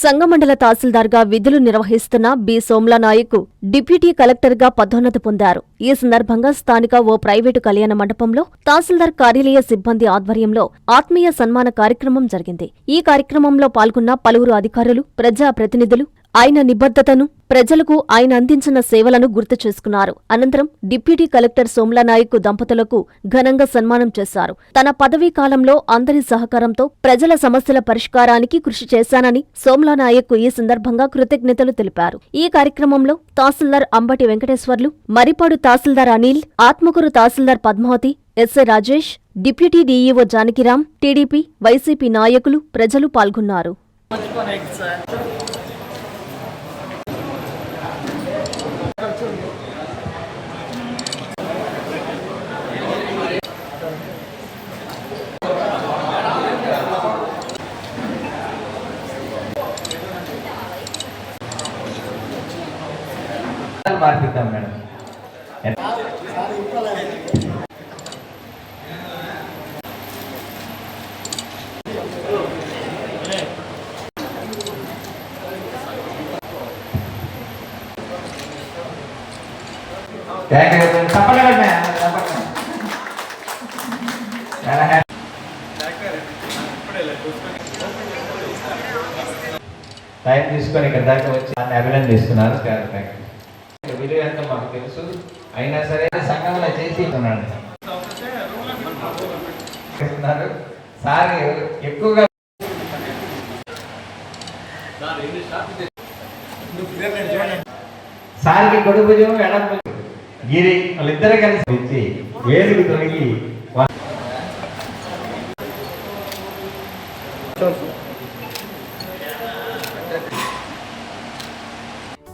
సంగమండల తహసీల్దార్గా విధులు నిర్వహిస్తున్న B Somla Nayak deputy కలెక్టర్గా పదోన్నతి పొందారు. ఈ సందర్భంగా స్థానిక ఓ ప్రైవేటు కళ్యాణ మండపంలో తహసీల్దార్ కార్యాలయ సిబ్బంది ఆధ్వర్యంలో ఆత్మీయ సన్మాన కార్యక్రమం జరిగింది. ఈ కార్యక్రమంలో పాల్గొన్న పలువురు అధికారులు, ప్రజా ప్రతినిధులు ఆయన నిబద్ధతను, ప్రజలకు ఆయన అందించిన సేవలను గుర్తు చేసుకున్నారు. అనంతరం డిప్యూటీ కలెక్టర్ సోమ్లానాయక్ దంపతులకు ఘనంగా సన్మానం చేశారు. తన పదవీ కాలంలో అందరి సహకారంతో ప్రజల సమస్యల పరిష్కారానికి కృషి చేశానని సోమ్లానాయక్ ఈ సందర్భంగా కృతజ్ఞతలు తెలిపారు. ఈ కార్యక్రమంలో tahsildar Ambati Venkateswarlu, Maripadu tahsildar Anil, Atmakur tahsildar Padmavathi, SI Rajesh, deputy DEO Janakiram, TDP, YCP నాయకులు, ప్రజలు పాల్గొన్నారు. మార్పిద్దాం మేడం. టైం తీసుకొని ఇక్కడ దాకా వచ్చి అభినందిస్తున్నారు. విలువ ఎంతో మాకు తెలుసు, అయినా సరే సంఘంలో చేసి సార్ ఎక్కువగా సార్కి కొడుభుజం ఎడభుజం గిరి వాళ్ళిద్దరు కలిసి ఇచ్చి ఏడుగు తొలగి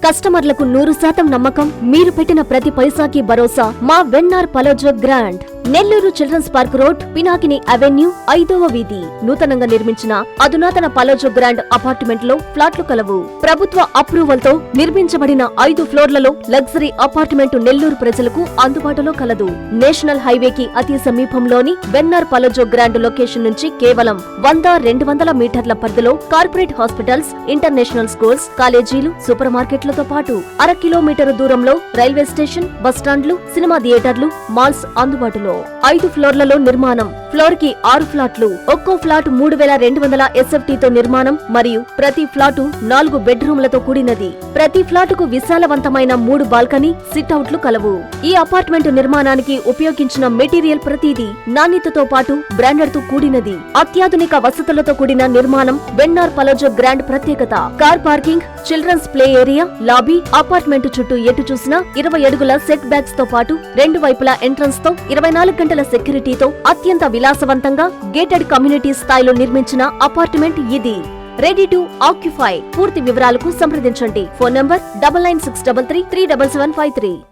కస్టమర్లకు 100% నమ్మకం, మీరు పెట్టిన ప్రతి పైసాకి భరోసా మా వెన్నార్ Palazzo grand. Nellore children's park road, Pinakini avenue, 5వ వీధి. నూతనంగా నిర్మించిన అధునాతన పలోజో గ్రాండ్ అపార్ట్మెంట్ లో ఫ్లాట్లు కలవు. ప్రభుత్వ అప్రూవల్ తో నిర్మించబడిన 5 ఫ్లోర్లలో లగ్జరీ అపార్ట్మెంట్ నెల్లూరు ప్రజలకు అందుబాటులో కలదు. నేషనల్ హైవేకి అతి సమీపంలోని వెన్నార్ పలోజో గ్రాండ్ లొకేషన్ నుంచి కేవలం 100-200 మీటర్ల పరిధిలో కార్పొరేట్ హాస్పిటల్స్, ఇంటర్నేషనల్ స్కూల్స్, కాలేజీలు, సూపర్ మార్కెట్లతో పాటు 1/2 కిలోమీటర్ దూరంలో రైల్వే స్టేషన్, బస్టాండ్లు, సినిమా థియేటర్లు, మాల్స్ అందుబాటులో. 5 ఫ్లోర్లలో నిర్మాణం. ఫ్లోర్ కి 6 ఫ్లాట్లు. ఒక్కో ఫ్లాట్ 3200 SFT తో నిర్మాణం మరియు ప్రతి ఫ్లాటు 4 బెడ్రూమ్లతో కూడినది. ప్రతి ఫ్లాటుకు విశాలవంతమైన 3 బాల్కనీ, సిట్అవుట్లు కలవు. ఈ అపార్ట్మెంట్ నిర్మాణానికి ఉపయోగించిన మెటీరియల్ ప్రతిదీ నాణ్యతతో పాటు బ్రాండెడ్ తో కూడినది. అత్యాధునిక వసతులతో కూడిన నిర్మాణం వెన్నార్ పలోజో గ్రాండ్ ప్రత్యేకత. Car parking, children's play area, lobby, apartment చుట్టూ ఎటు చూసినా 20 అడుగుల సెట్ బ్యాక్స్ తో పాటు 2 వైపులా ఎంట్రన్స్ తో 24 గంటల సెక్యూరిటీతో అత్యంత విలాసవంతంగా గేటెడ్ కమ్యూనిటీ స్థాయిలో నిర్మించిన అపార్ట్మెంట్ ఇది. Ready to occupy. పూర్తి వివరాలకు సంప్రదించండి. Phone number 9963337753.